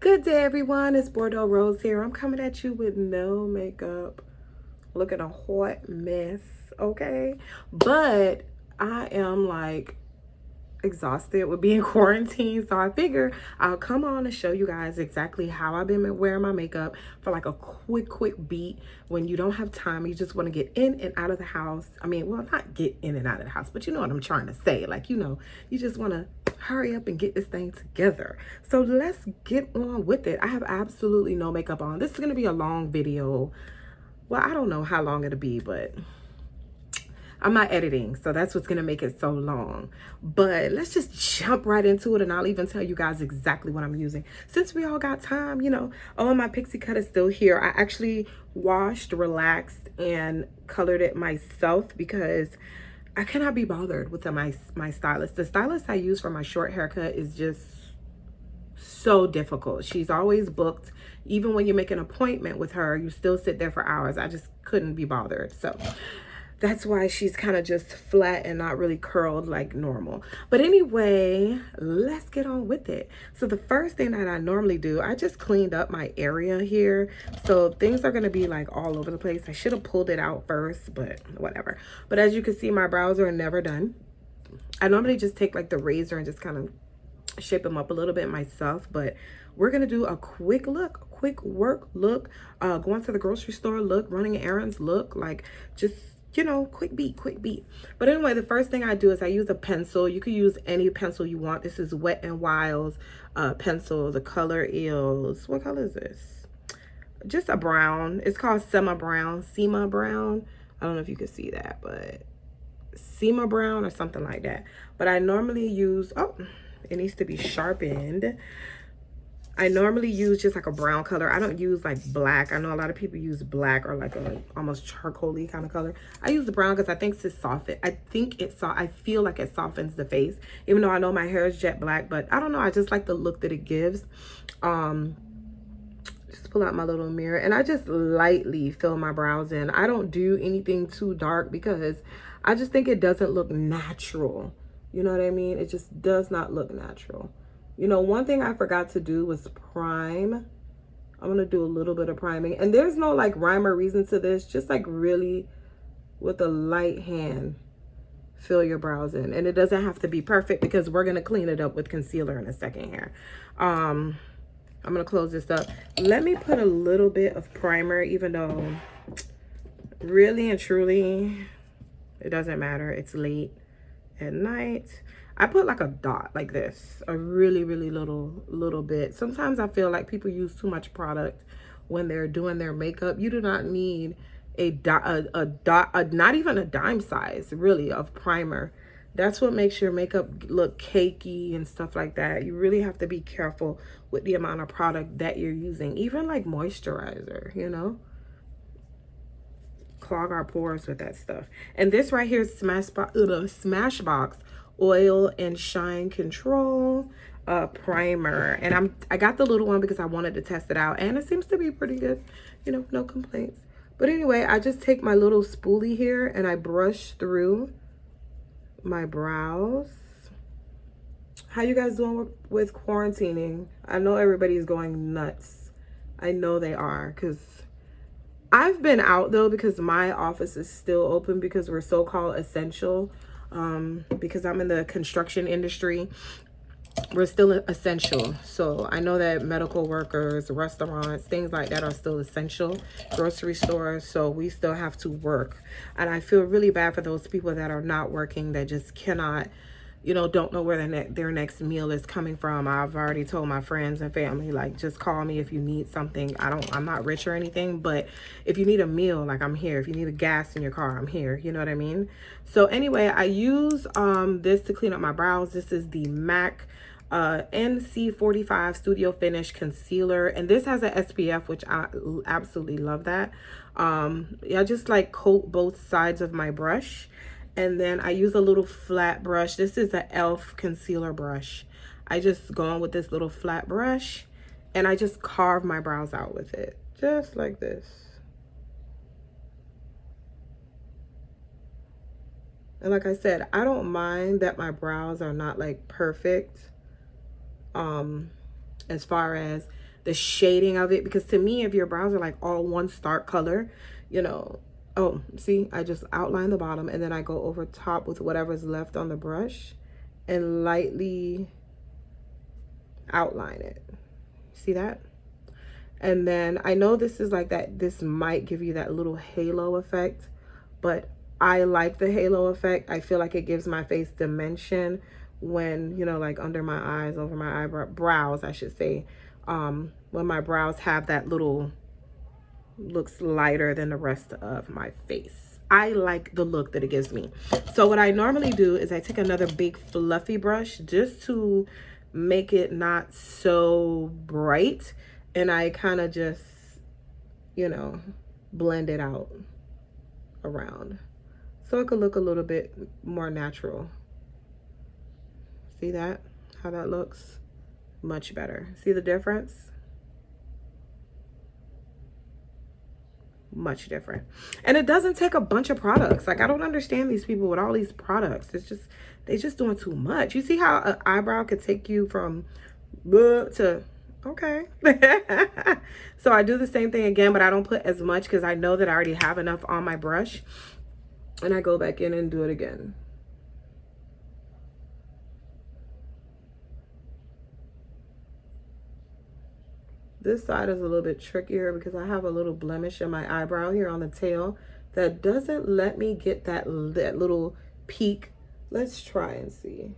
Good day, everyone. It's Bordeaux Rose here. I'm coming at you with no makeup, looking a hot mess, okay? But I am like exhausted with being quarantined, so I figure I'll come on and show you guys exactly how I've been wearing my makeup for like a quick beat when you don't have time. You just want to get in and out of the house. I mean, well, not get in and out of the house, but you know what I'm trying to say. Like, you just want to hurry up and get this thing together. So let's get on with it. I have absolutely no makeup on. This is going to be a long video. Well, I don't know how long it'll be, but I'm not editing, so that's what's gonna make it so long. But let's just jump right into it, and I'll even tell you guys exactly what I'm using. Since we all got time, oh, my pixie cut is still here. I actually washed, relaxed, and colored it myself because I cannot be bothered with my stylist. The stylist I use for my short haircut is just so difficult. She's always booked. Even when you make an appointment with her, you still sit there for hours. I just couldn't be bothered. So that's why she's kind of just flat and not really curled like normal. But anyway, let's get on with it. So the first thing that I normally do, I just cleaned up my area here. So things are going to be like all over the place. I should have pulled it out first, but whatever. But as you can see, my brows are never done. I normally just take like the razor and just kind of shape them up a little bit myself, but we're gonna do a quick work look, going to the grocery store look, running errands look, like just quick beat. But anyway, the first thing I do is I use a pencil. You could use any pencil you want. This is Wet n Wild's pencil. The color is, what color is this? Just a brown. It's called Sema Brown. I don't know if you can see that, but Sema Brown or something like that. But I normally use, oh, it needs to be sharpened. I normally use just like a brown color. I don't use like black. I know a lot of people use black or like a almost charcoal-y kind of color. I use the brown because I think it's soften. I feel like it softens the face, even though I know my hair is jet black, but I don't know. I just like the look that it gives. Just pull out my little mirror and I just lightly fill my brows in. I don't do anything too dark because I just think it doesn't look natural. You know what I mean? It just does not look natural. One thing I forgot to do was prime. I'm going to do a little bit of priming. And there's no like rhyme or reason to this. Just like really with a light hand, fill your brows in. And it doesn't have to be perfect because we're going to clean it up with concealer in a second here. I'm going to close this up. Let me put a little bit of primer, even though really and truly it doesn't matter. It's late at night. I put like a dot like this, a really little bit. Sometimes I feel like people use too much product when they're doing their makeup. You do not need a dot, not even a dime size really of primer. That's what makes your makeup look cakey and stuff like that. You really have to be careful with the amount of product that you're using, even like moisturizer, clog our pores with that stuff. And this right here is Smashbox Oil and Shine Control primer, and I got the little one because I wanted to test it out, and it seems to be pretty good. No complaints. But anyway, I just take my little spoolie here and I brush through my brows. How you guys doing with quarantining? I know everybody's going nuts. I know they are, because I've been out though, because my office is still open because we're so-called essential. Because I'm in the construction industry, we're still essential. So I know that medical workers, restaurants, things like that are still essential, grocery stores, so we still have to work. And I feel really bad for those people that are not working, that just cannot, don't know where their next meal is coming from. I've already told my friends and family, like, just call me if you need something. I'm not rich or anything, but if you need a meal, like, I'm here. If you need a gas in your car, I'm here. You know what I mean? So anyway, I use this to clean up my brows. This is the MAC NC45 Studio Finish Concealer, and this has an SPF, which I absolutely love that. I just like coat both sides of my brush. And then I use a little flat brush. This is an e.l.f. concealer brush. I just go on with this little flat brush and I just carve my brows out with it. Just like this. And like I said, I don't mind that my brows are not like perfect. As far as the shading of it. Because to me, if your brows are like all one stark color, you know, oh, see, I just outline the bottom and then I go over top with whatever's left on the brush and lightly outline it. See that? And then I know this is like that, this might give you that little halo effect, but I like the halo effect. I feel like it gives my face dimension when, you know, like under my eyes, over my eyebrows, I should say, when my brows have that little, looks lighter than the rest of my face. I like the look that it gives me. So what I normally do is I take another big fluffy brush just to make it not so bright, and I kind of just, you know, blend it out around so it could look a little bit more natural. See that? How that looks? Much better. See the difference? Much different. And it doesn't take a bunch of products. Like, I don't understand these people with all these products. It's just, they just doing too much. You see how an eyebrow could take you from to okay. So I do the same thing again, but I don't put as much because I know that I already have enough on my brush, and I go back in and do it again. This side is a little bit trickier because I have a little blemish in my eyebrow here on the tail that doesn't let me get that little peak. Let's try and see.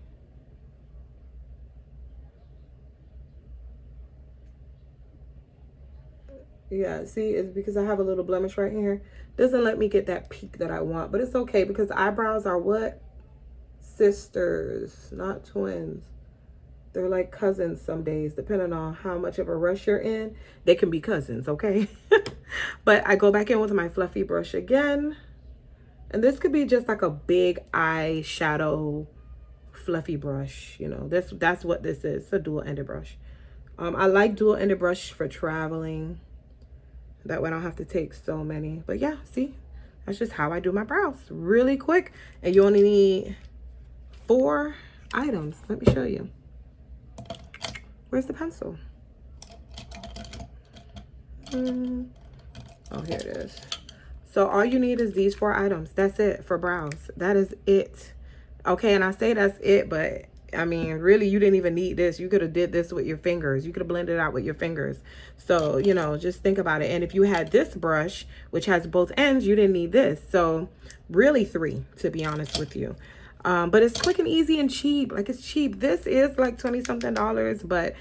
Yeah, see, it's because I have a little blemish right here. Doesn't let me get that peak that I want, but it's okay because eyebrows are what? Sisters, not twins. They're like cousins some days, depending on how much of a rush you're in. They can be cousins, okay? But I go back in with my fluffy brush again. And this could be just like a big eyeshadow fluffy brush. You know, that's what this is. It's a dual-ended brush. I like dual-ended brush for traveling. That way I don't have to take so many. But yeah, see? That's just how I do my brows. Really quick. And you only need 4 items. Let me show you. Where's the pencil? Oh, here it is. So all you need is these 4 items. That's it for brows. That is it. Okay, and I say that's it, but I mean, really, you didn't even need this. You could have did this with your fingers. You could have blended it out with your fingers. So, you know, just think about it. And if you had this brush, which has both ends, you didn't need this. So really 3, to be honest with you. But it's quick and easy and cheap. Like, it's cheap. This is like $20-something, but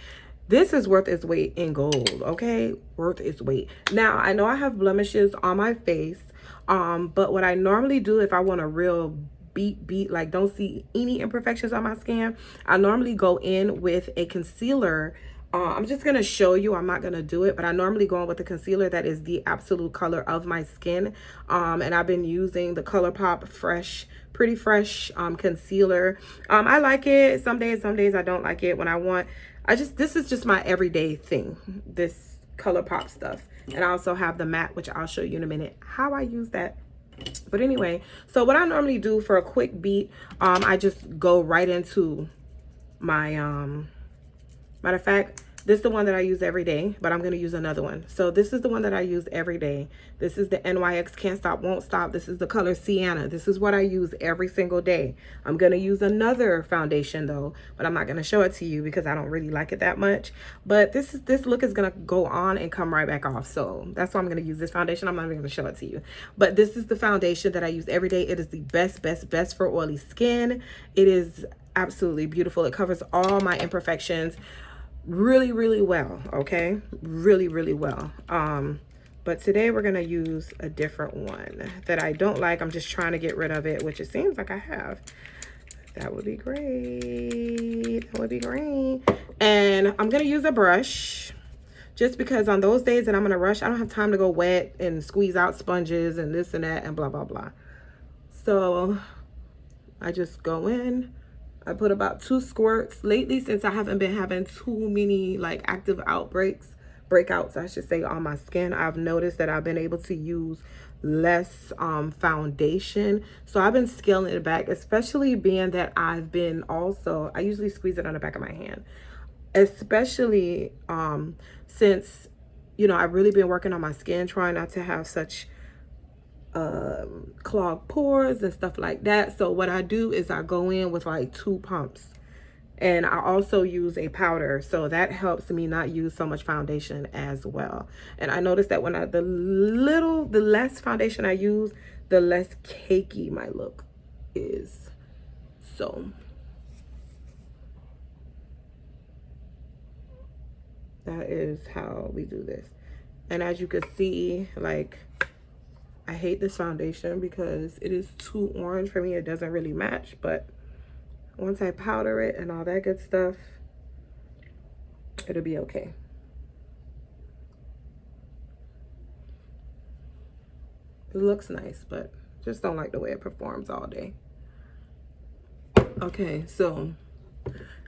this is worth its weight in gold, okay? Worth its weight. Now, I know I have blemishes on my face, but what I normally do if I want a real beat, like don't see any imperfections on my skin, I normally go in with a concealer. I'm just going to show you. I'm not going to do it, but I normally go in with a concealer that is the absolute color of my skin. And I've been using the ColourPop Pretty Fresh concealer. I like it. Some days I don't like it. When I want, this is just my everyday thing, this ColourPop stuff. And I also have the matte, which I'll show you in a minute how I use that. But anyway, so what I normally do for a quick beat, I just go right into my, matter of fact, this is the one that I use every day, but I'm going to use another one. So this is the one that I use every day. This is the NYX Can't Stop, Won't Stop. This is the color Sienna. This is what I use every single day. I'm going to use another foundation though, but I'm not going to show it to you because I don't really like it that much. But this look is going to go on and come right back off. So that's why I'm going to use this foundation. I'm not even going to show it to you. But this is the foundation that I use every day. It is the best for oily skin. It is absolutely beautiful. It covers all my imperfections really well, okay? Really well. But today we're gonna use a different one that I don't like. I'm just trying to get rid of it, which it seems like I have. That would be great. That would be great. And I'm gonna use a brush just because on those days that I'm gonna rush, I don't have time to go wet and squeeze out sponges and this and that and blah blah. So I just go in. I put about 2 squirts. Lately, since I haven't been having too many like active breakouts, I should say, on my skin, I've noticed that I've been able to use less foundation. So I've been scaling it back, especially being that I've been also, I usually squeeze it on the back of my hand. especially since, you know, I've really been working on my skin, trying not to have such clogged pores and stuff like that. So what I do is I go in with like 2 pumps, and I also use a powder, so that helps me not use so much foundation as well. And I noticed that when the less foundation I use, the less cakey my look is. So that is how we do this. And as you can see, like, I hate this foundation because it is too orange for me. It doesn't really match, but once I powder it and all that good stuff, it'll be okay. It looks nice, but just don't like the way it performs all day. Okay, so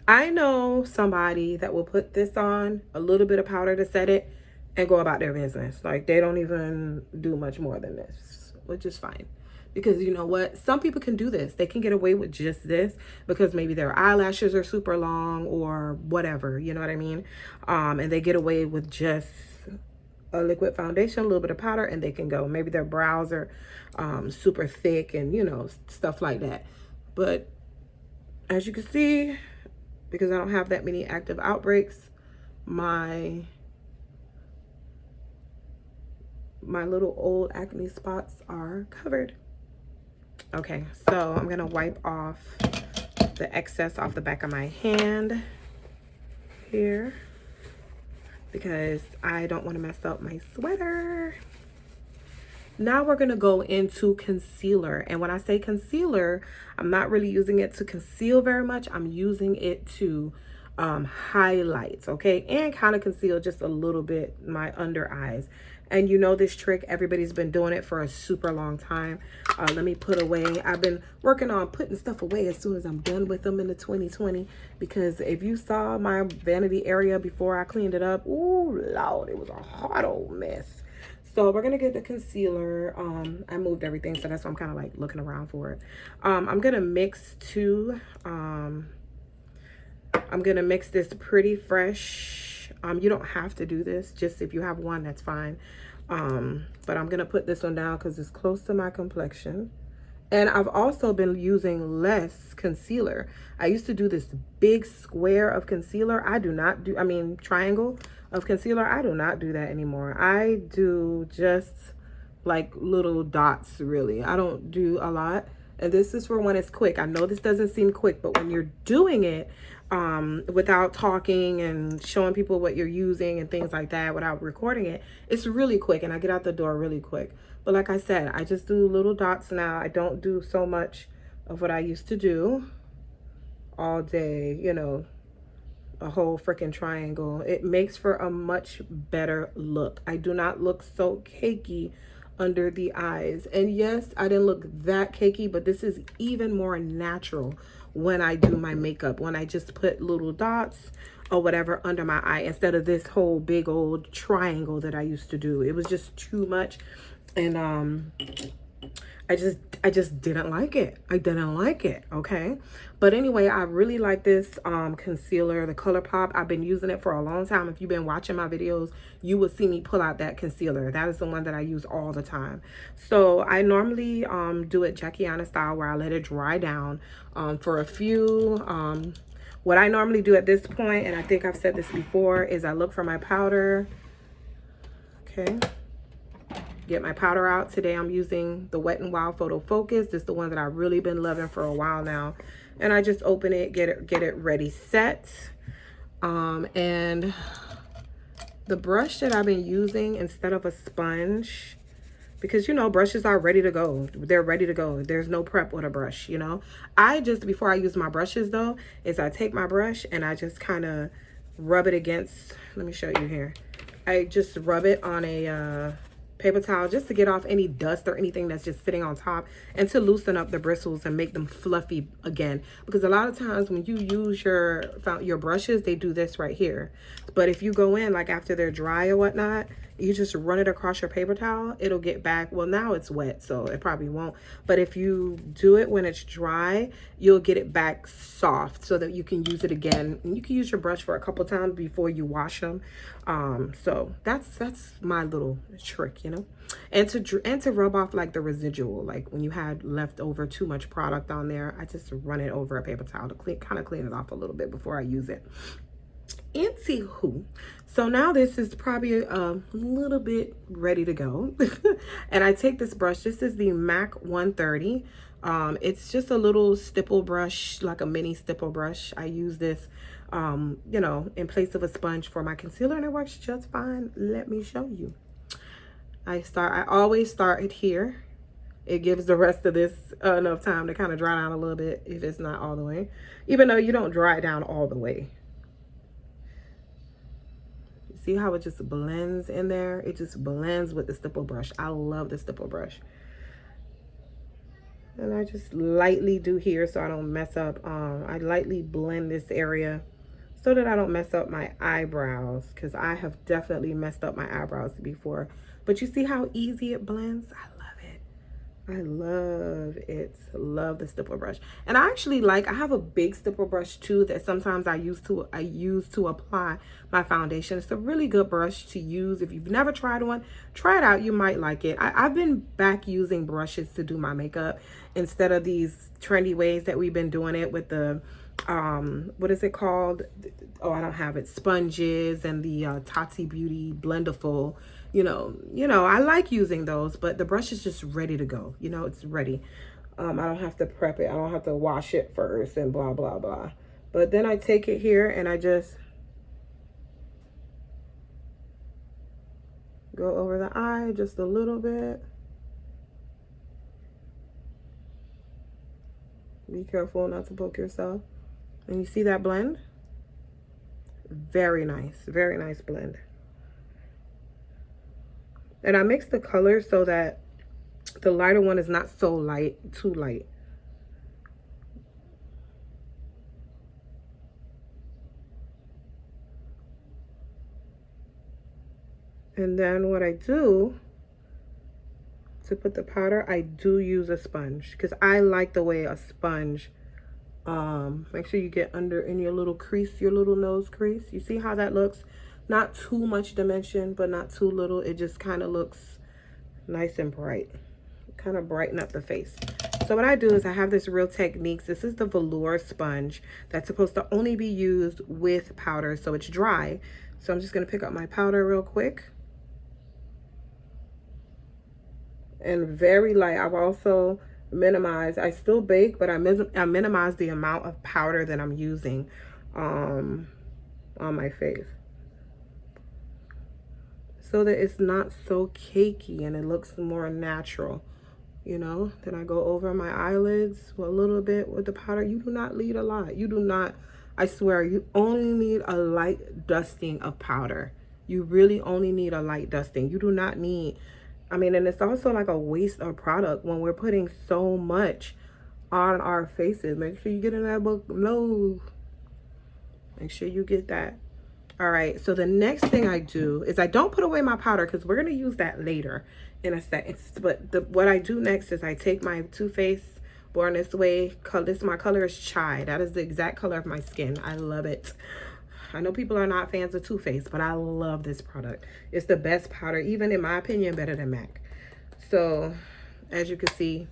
I know somebody that will put this on, a little bit of powder to set it, and go about their business. Like, they don't even do much more than this, which is fine. Because you know what? Some people can do this. They can get away with just this because maybe their eyelashes are super long or whatever. You know what I mean? And they get away with just a liquid foundation, a little bit of powder, and they can go. Maybe their brows are super thick and, you know, stuff like that. But as you can see, because I don't have that many active outbreaks, my little old acne spots are covered. Okay, so I'm gonna wipe off the excess off the back of my hand here because I don't want to mess up my sweater. Now we're gonna go into concealer, and when I say concealer, I'm not really using it to conceal very much. I'm using it to highlight, okay, and kind of conceal just a little bit my under eyes. And you know this trick, everybody's been doing it for a super long time. Let me put away, I've been working on putting stuff away as soon as I'm done with them in the 2020, because if you saw my vanity area before I cleaned it up, ooh Lord, it was a hot old mess. So we're gonna get the concealer. I moved everything, so that's why I'm kind of like looking around for it. I'm gonna mix I'm gonna mix this Pretty Fresh. You don't have to do this, just if you have one, that's fine. But I'm gonna put this one down because it's close to my complexion. And I've also been using less concealer. I used to do this big square of concealer. Triangle of concealer. I do not do that anymore. I do just like little dots, really. I don't do a lot. And this is for when it's quick. I know this doesn't seem quick, but when you're doing it without talking and showing people what you're using and things like that, without recording it, it's really quick, and I get out the door really quick. But like I said, I just do little dots now. I don't do so much of what I used to do all day, you know, a whole freaking triangle. It makes for a much better look. I do not look so cakey under the eyes. And yes, I didn't look that cakey, but this is even more natural when I do my makeup, when I just put little dots or whatever under my eye instead of this whole big old triangle that I used to do. It was just too much. And I just didn't like it. I didn't like it, okay? But anyway, I really like this concealer, the ColourPop. I've been using it for a long time. If you've been watching my videos, you will see me pull out that concealer. That is the one that I use all the time. So I normally do it Jackiana style, where I let it dry down for a few. What I normally do at this point, and I think I've said this before, is I look for my powder. Okay. Get my powder out. Today I'm using the Wet n Wild Photo Focus. This is the one that I've really been loving for a while now. And I just open it, get it ready set. And the brush that I've been using instead of a sponge, because you know brushes are ready to go. They're ready to go. There's no prep with a brush, you know. Before I use my brushes though, is I take my brush and I just kind of rub it against, let me show you here. I just rub it on a paper towel just to get off any dust or anything that's just sitting on top, and to loosen up the bristles and make them fluffy again. Because a lot of times when you use your brushes, they do this right here. But if you go in like after they're dry or whatnot, you just run it across your paper towel, it'll get back. Well, now it's wet, so it probably won't. But if you do it when it's dry, you'll get it back soft so that you can use it again. And you can use your brush for a couple times before you wash them. So that's my little trick, you know. And to rub off like the residual, like when you had leftover too much product on there, I just run it over a paper towel to kind of clean it off a little bit before I use it. Anywho, so now this is probably a little bit ready to go. And I take this brush. This is the MAC 130. It's just a little stipple brush, like a mini stipple brush. I use this you know, in place of a sponge for my concealer, and it works just fine. Let me show you. I always start it here. It gives the rest of this enough time to kind of dry down a little bit if it's not all the way, even though you don't dry it down all the way. See how it just blends in there? It just blends with the stipple brush. I love the stipple brush. And I just lightly do here so I don't mess up. I lightly blend this area so that I don't mess up my eyebrows, because I have definitely messed up my eyebrows before. But you see how easy it blends? I love it. Love the stipple brush. And I actually I have a big stipple brush too that sometimes I use to apply my foundation. It's a really good brush to use. If you've never tried one, try it out. You might like it. I've been back using brushes to do my makeup instead of these trendy ways that we've been doing it with the what is it called? Oh, I don't have it. Sponges and the Tati Beauty Blenderful. You know, I like using those, but the brush is just ready to go. You know, it's ready. I don't have to prep it. I don't have to wash it first and blah, blah, blah. But then I take it here and I just go over the eye just a little bit. Be careful not to poke yourself. And you see that blend? Very nice blend. And I mix the colors so that the lighter one is not so light, too light. And then what I do to put the powder, I do use a sponge because I like the way a sponge, make sure you get under in your little crease, your little nose crease. You see how that looks? Not too much dimension, but not too little. It just kind of looks nice and bright. Kind of brighten up the face. So what I do is I have this Real Techniques. This is the velour sponge that's supposed to only be used with powder, so it's dry. So I'm just going to pick up my powder real quick. And very light. I've also minimized. I still bake, but I minimize the amount of powder that I'm using on my face, so that it's not so cakey and it looks more natural, you know. Then I go over my eyelids with a little bit with the powder. You do not need a lot. You do not, I swear, you only need a light dusting of powder. You really only need a light dusting. You do not need, I mean, and it's also like a waste of product when we're putting so much on our faces. Make sure you get in that book low. Make sure you get that. All right, so the next thing I do is I don't put away my powder because we're going to use that later in a second. But what I do next is I take my Too Faced Born This Way. My color is Chai. That is the exact color of my skin. I love it. I know people are not fans of Too Faced, but I love this product. It's the best powder, even in my opinion, better than MAC. So as you can see,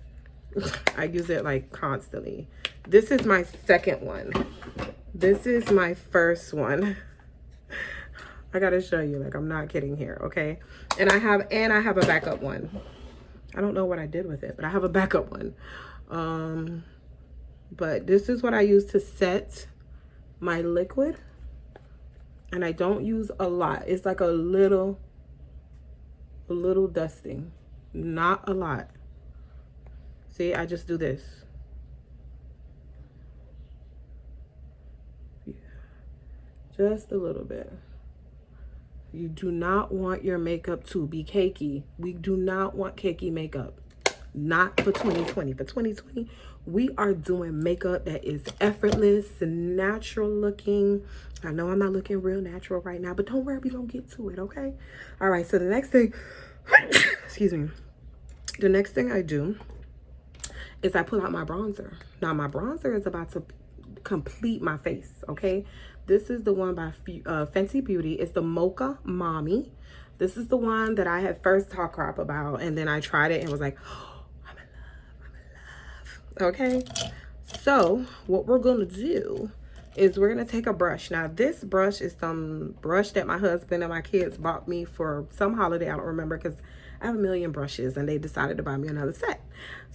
I use it like constantly. This is my second one. This is my first one. I gotta show you, like, I'm not kidding here, okay? And I have a backup one. I don't know what I did with it, but I have a backup one. But this is what I use to set my liquid. And I don't use a lot. It's like a little dusting, not a lot. See, I just do this. Just a little bit. You do not want your makeup to be cakey. We do not want cakey makeup. not for 2020. For 2020, we are doing makeup that is effortless and natural looking. I know I'm not looking real natural right now, but don't worry, we're gonna get to it, okay? All right, so the next thing, excuse me, the next thing I do is I pull out my bronzer. Now my bronzer is about to complete my face, okay? This is the one by Fenty Beauty. It's the Mocha Mommy. This is the one that I had first talked crap about, and then I tried it and was like, oh, I'm in love, I'm in love. Okay, so what we're gonna do is we're gonna take a brush. Now this brush is some brush that my husband and my kids bought me for some holiday. I don't remember because I have a million brushes and they decided to buy me another set.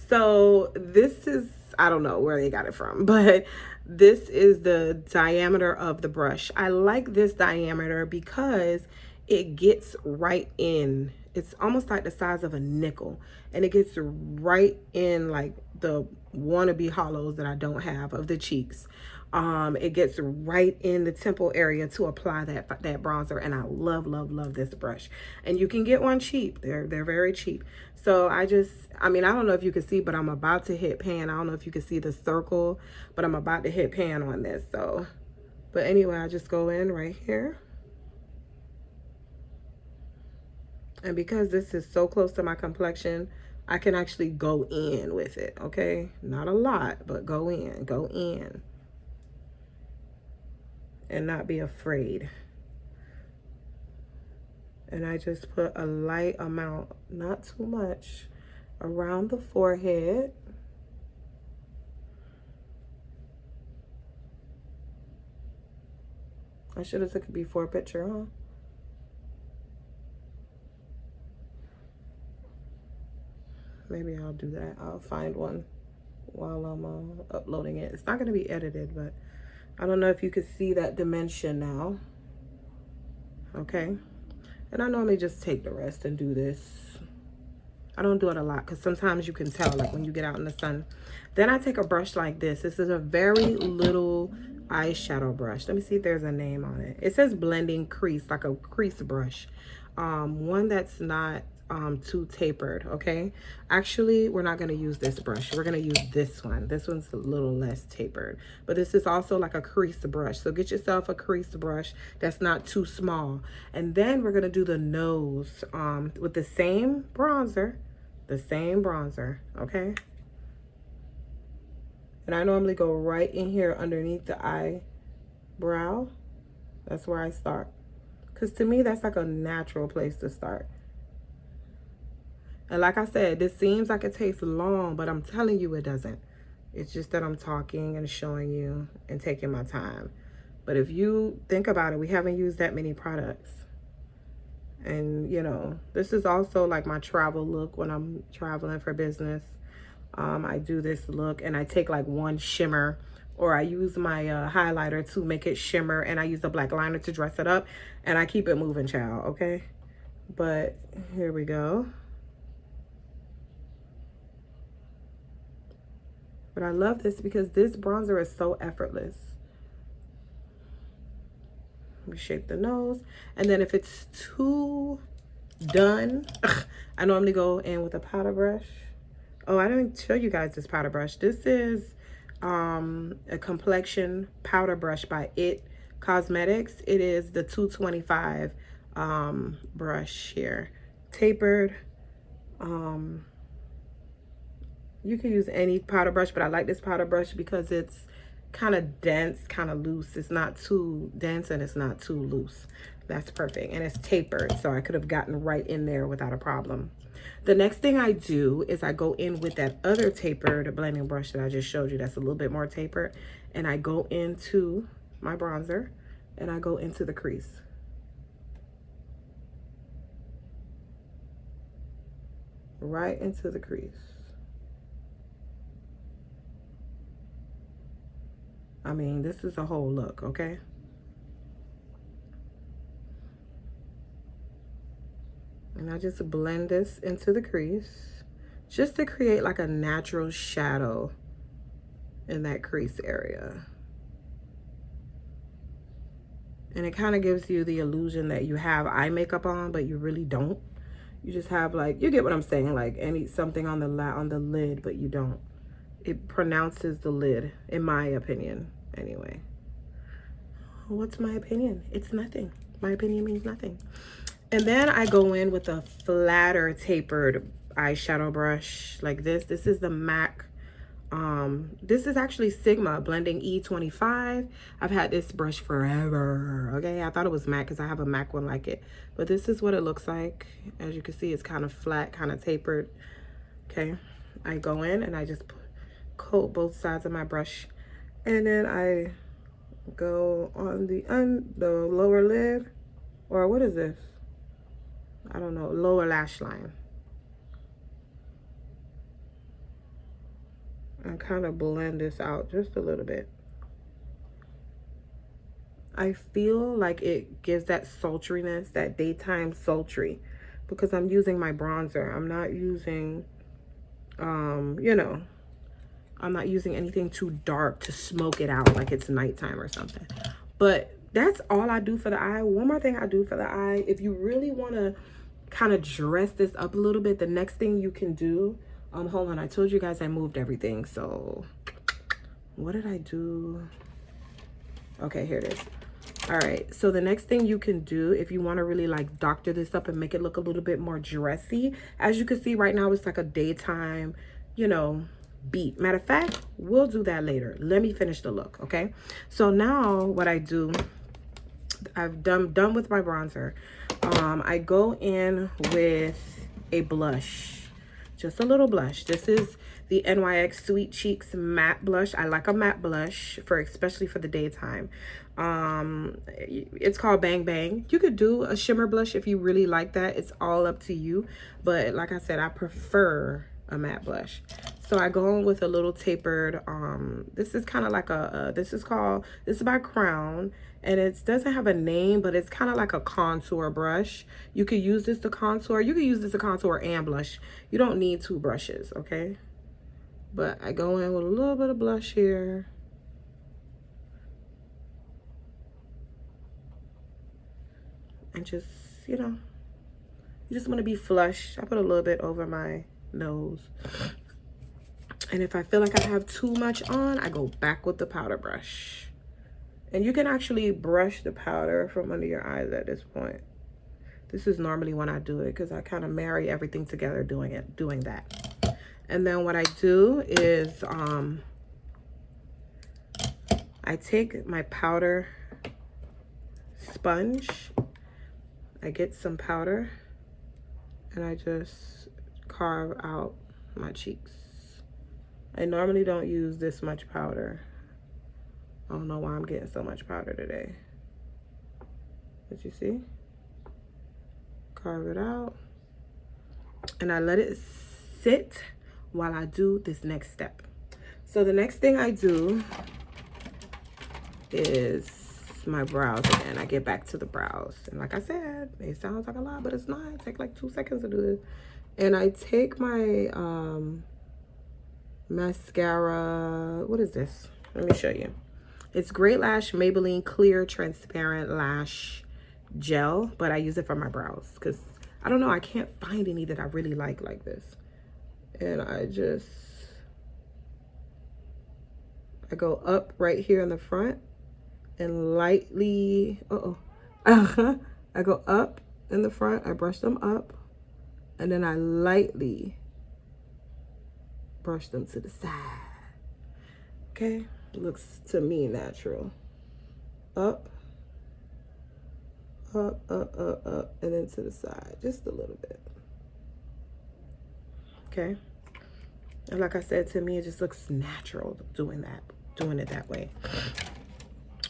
So this is, I don't know where they got it from, but this is the diameter of the brush. I like this diameter because it gets right in. It's almost like the size of a nickel, and it gets right in like the wannabe hollows that I don't have of the cheeks. It gets right in the temple area to apply that bronzer, and I love this brush. And you can get one cheap. They're very cheap. So I mean, I don't know if you can see, but I'm about to hit pan. I don't know if you can see the circle, but I'm about to hit pan on this. So, but anyway, I just go in right here. And because this is so close to my complexion, I can actually go in with it, okay? Not a lot, but go in. And not be afraid. And I just put a light amount, not too much, around the forehead. I should have took a before picture, huh? Maybe I'll do that. I'll find one while I'm uploading it. It's not going to be edited, but I don't know if you could see that dimension now. Okay. And I normally just take the rest and do this. I don't do it a lot because sometimes you can tell, like when you get out in the sun. Then I take a brush like this. This is a very little eyeshadow brush. Let me see if there's a name on it. It says blending crease, like a crease brush. One that's not too tapered, okay? Actually, we're not going to use this brush. We're going to use this one. This one's a little less tapered, but this is also like a crease brush. So get yourself a crease brush that's not too small. And then we're going to do the nose with the same bronzer, okay? And I normally go right in here underneath the eyebrow. That's where I start. Because to me, that's like a natural place to start. And like I said, this seems like it takes long, but I'm telling you it doesn't. It's just that I'm talking and showing you and taking my time. But if you think about it, we haven't used that many products. And, you know, this is also like my travel look when I'm traveling for business. I do this look and I take like one shimmer, or I use my highlighter to make it shimmer, and I use the black liner to dress it up, and I keep it moving, child, okay? But here we go. But I love this because this bronzer is so effortless. We shape the nose. And then if it's too done, I normally go in with a powder brush. Oh, I didn't show you guys this powder brush. This is a complexion powder brush by It Cosmetics. It is the 225 brush here. Tapered. You can use any powder brush, but I like this powder brush because it's kind of dense, kind of loose. It's not too dense and it's not too loose. That's perfect. And it's tapered, so I could have gotten right in there without a problem. The next thing I do is I go in with that other tapered blending brush that I just showed you that's a little bit more tapered, and I go into my bronzer and I go into the crease. Right into the crease. I mean, this is a whole look, okay? And I just blend this into the crease just to create like a natural shadow in that crease area. And it kind of gives you the illusion that you have eye makeup on, but you really don't. You just have like, you get what I'm saying, like something on the lid, but you don't. It pronounces the lid, in my opinion. Anyway, what's my opinion? It's nothing. My opinion means nothing. And then I go in with a flatter tapered eyeshadow brush like this. This is the MAC. This is actually Sigma Blending E25. I've had this brush forever. Okay, I thought it was MAC because I have a MAC one like it. But this is what it looks like. As you can see, it's kind of flat, kind of tapered. Okay, I go in and I just coat both sides of my brush. And then I go on the lower lid. Or what is this? I don't know, lower lash line. And kind of blend this out just a little bit. I feel like it gives that sultriness, that daytime sultry, because I'm using my bronzer. I'm not using, you know, I'm not using anything too dark to smoke it out like it's nighttime or something. But that's all I do for the eye. One more thing I do for the eye, if you really want to kind of dress this up a little bit, the next thing you can do, hold on, I told you guys I moved everything. So what did I do? Okay, here it is. All right, so the next thing you can do if you want to really like doctor this up and make it look a little bit more dressy, as you can see right now, it's like a daytime, you know, beat. Matter of fact, we'll do that later. Let me finish the look, okay? So now what I do, I've done with my bronzer. I go in with a blush, just a little blush. This is the NYX Sweet Cheeks matte blush. I like a matte blush for, especially for the daytime. It's called Bang Bang. You could do a shimmer blush if you really like that. It's all up to you. But like I said, I prefer a matte blush. So I go in with a little tapered, this is kind of like this is by Crown, and it doesn't have a name, but it's kind of like a contour brush. You could use this to contour. You could use this to contour and blush. You don't need two brushes, okay? But I go in with a little bit of blush here. And just, you know, you just want to be flush. I put a little bit over my nose. And if I feel like I have too much on, I go back with the powder brush. And you can actually brush the powder from under your eyes at this point. This is normally when I do it because I kind of marry everything together doing that. And then what I do is I take my powder sponge, I get some powder, and I just carve out my cheeks. I normally don't use this much powder. I don't know why I'm getting so much powder today. But you see? Carve it out. And I let it sit while I do this next step. So the next thing I do is my brows again. I get back to the brows. And like I said, it sounds like a lot, but it's not. It takes like 2 seconds to do this. And I take my mascara. What is this? Let me show you. It's Great Lash Maybelline Clear Transparent Lash Gel, but I use it for my brows because I don't know, I can't find any that I really like this. And I go up right here in the front and lightly, I go up in the front, I brush them up, and then I lightly brush them to the side. Okay, looks to me natural. Up, up, up, up, up, and then to the side, just a little bit. Okay, and like I said, to me, it just looks natural doing it that way.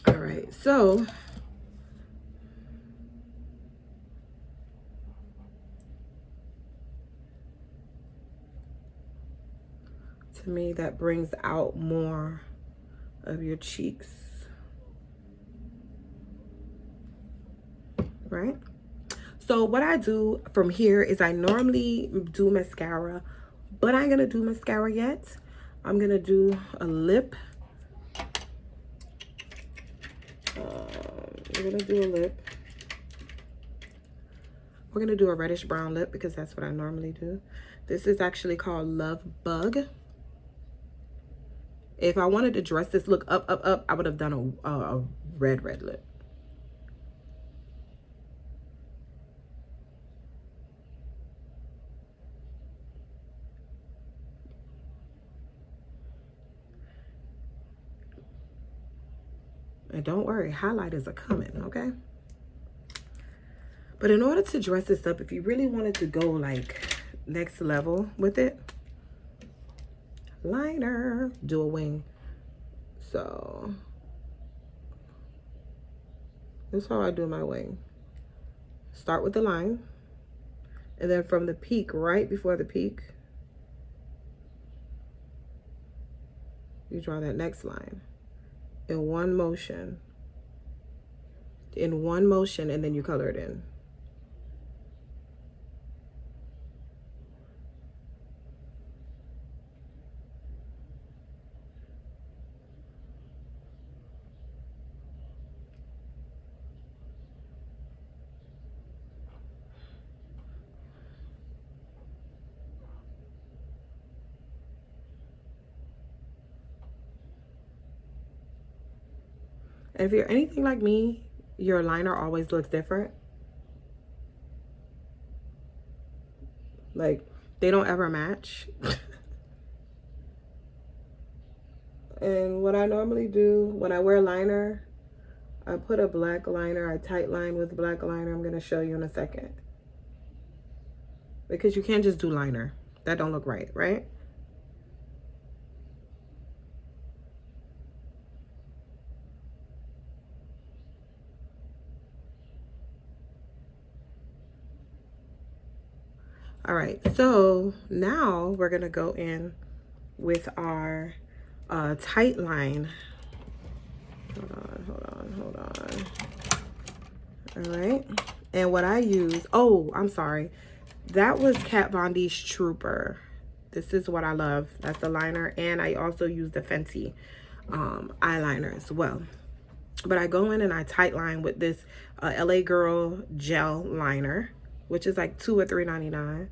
All right, so to me, that brings out more of your cheeks, right? So what I do from here is I normally do mascara, but I ain't gonna do mascara yet. I'm gonna do a lip. I'm gonna do a lip. We're gonna do a reddish brown lip because that's what I normally do. This is actually called Love Bug. If I wanted to dress this look up, I would have done a red lip. And don't worry, highlighters are coming, okay? But in order to dress this up, if you really wanted to go like next level with it, liner, do a wing. So that's how I do my wing. Start with the line, and then from the peak, right before the peak, you draw that next line in one motion, and then you color it in. And if you're anything like me, your liner always looks different. Like, they don't ever match. And what I normally do when I wear liner, I put a black liner, I tight line with black liner. I'm gonna show you in a second. Because you can't just do liner. That don't look right, right? All right, so now we're gonna go in with our tight line. Hold on. All right, and what I use, oh, I'm sorry. That was Kat Von D's Trooper. This is what I love. That's the liner, and I also use the Fenty eyeliner as well. But I go in and I tight line with this LA Girl gel liner, which is like $2 or $3.99.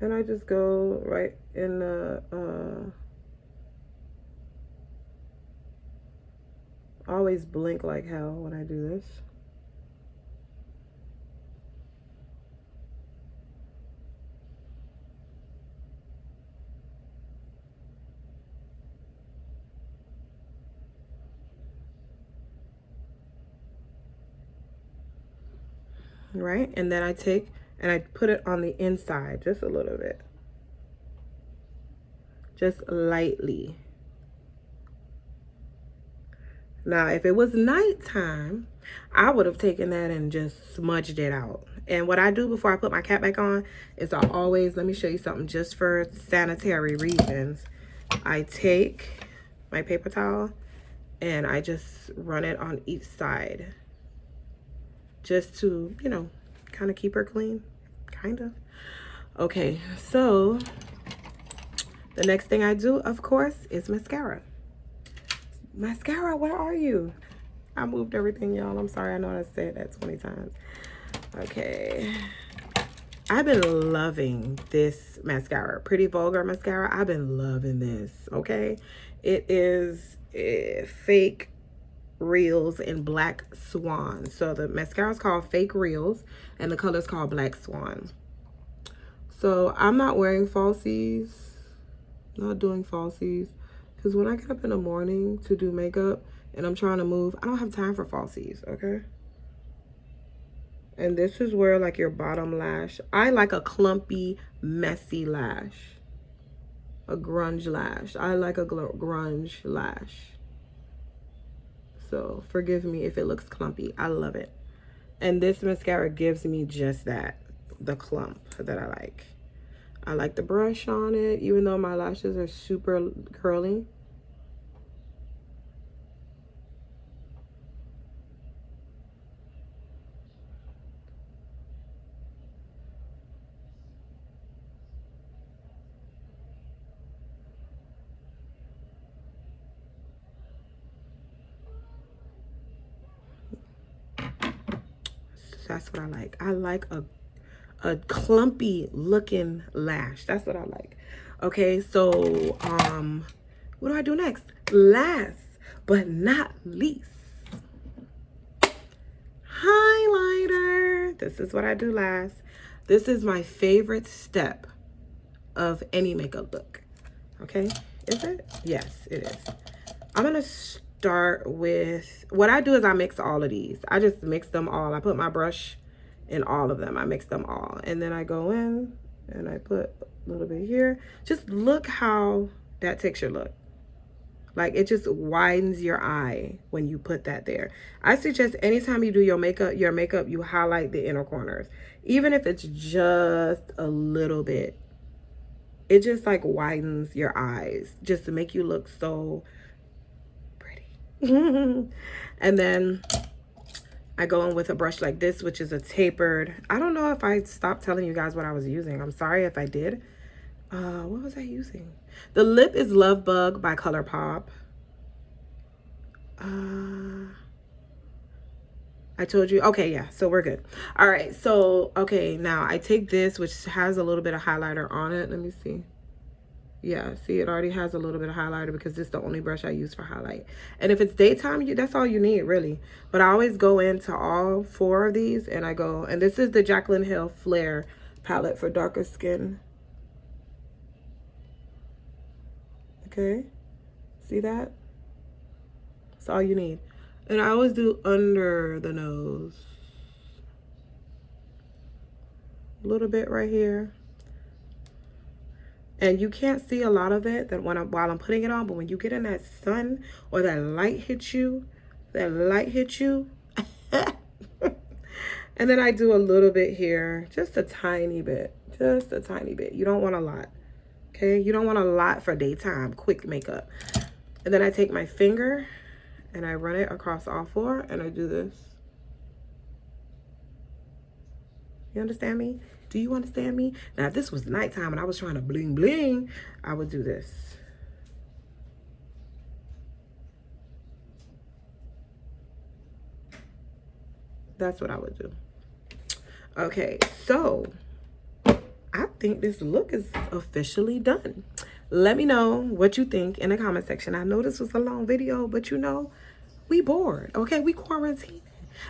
And I just go right in the, always blink like hell when I do this. Right? And then I take and I put it on the inside just a little bit. Just lightly. Now, if it was nighttime, I would have taken that and just smudged it out. And what I do before I put my cap back on is I always, let me show you something just for sanitary reasons. I take my paper towel and I just run it on each side. Just to, you know, kind of keep her clean. Kind of. Okay, so the next thing I do, of course, is mascara. Mascara, where are you? I moved everything, y'all. I'm sorry. I know I said that 20 times. Okay. I've been loving this mascara. Pretty Vulgar mascara. I've been loving this, okay? It is Fake Reels in Black Swan. So the mascara is called Fake Reels, and the color is called Black Swan. So I'm not wearing falsies. Not doing falsies. Because when I get up in the morning to do makeup and I'm trying to move, I don't have time for falsies, okay? And this is where like your bottom lash, I like a clumpy, messy lash. A grunge lash. I like a grunge lash. So forgive me if it looks clumpy. I love it. And this mascara gives me just that, the clump that I like. I like the brush on it, even though my lashes are super curly. That's what I like. I like a a clumpy looking lash. That's what I like. Okay, so what do I do next? Last but not least, highlighter. This is what I do last. This is my favorite step of any makeup look. Okay, is it? Yes, it is. I'm gonna start with, what I do is I mix all of these. I just mix them all. I put my brush in all of them. I mix them all. And then I go in and I put a little bit here. Just look how that texture look. Like, it just widens your eye when you put that there. I suggest anytime you do your makeup, you highlight the inner corners. Even if it's just a little bit. It just like widens your eyes just to make you look so pretty. And then I go in with a brush like this, which is a tapered. I don't know if I stopped telling you guys what I was using. I'm sorry if I did. What was I using? The lip is Love Bug by ColourPop. I told you. Okay, yeah, so we're good. All right, so, okay, now I take this, which has a little bit of highlighter on it. Let me see. Yeah, see, it already has a little bit of highlighter because this is the only brush I use for highlight. And if it's daytime, that's all you need, really. But I always go into all 4 of these, and I go, and this is the Jaclyn Hill Flare palette for darker skin. Okay, see that? That's all you need. And I always do under the nose. A little bit right here. And you can't see a lot of it while I'm putting it on, but when you get in that sun or that light hits you, and then I do a little bit here, just a tiny bit. You don't want a lot, okay? You don't want a lot for daytime, quick makeup. And then I take my finger and I run it across all 4 and I do this. You understand me? Do you understand me? Now, if this was nighttime and I was trying to bling bling, I would do this. That's what I would do. Okay, so I think this look is officially done. Let me know what you think in the comment section. I know this was a long video, but you know, we bored, okay? We quarantining.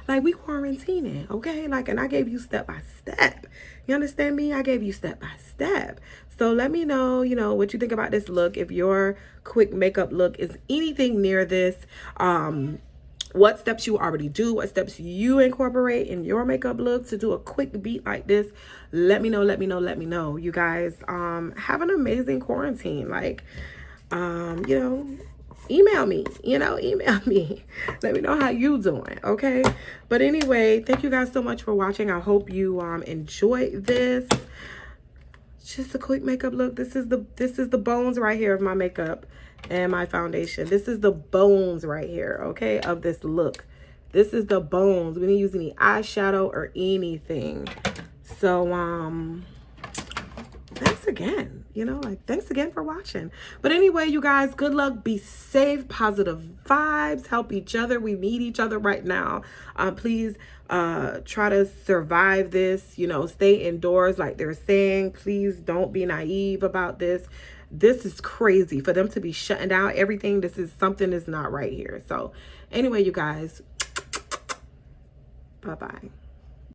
Like, we quarantining, okay? Like, and I gave you step by step. You understand me? I gave you step by step. So let me know, you know, what you think about this look. If your quick makeup look is anything near this, what steps you already do, what steps you incorporate in your makeup look to do a quick beat like this. Let me know, let me know, let me know. You guys, have an amazing quarantine. Like, you know, email me, let me know how you doing, okay? But anyway, thank you guys so much for watching. I hope you enjoyed this. Just a quick makeup look. This is the bones right here of my makeup and my foundation. This is the bones right here, okay, of this look. This is the bones. We didn't use any eyeshadow or anything. So thanks again, thanks again for watching. But anyway, you guys, good luck, be safe, positive vibes, help each other. We need each other right now. Please try to survive this, stay indoors like they're saying. Please don't be naive about this. This is crazy for them to be shutting down everything. Something is not right here. So anyway, you guys, bye-bye.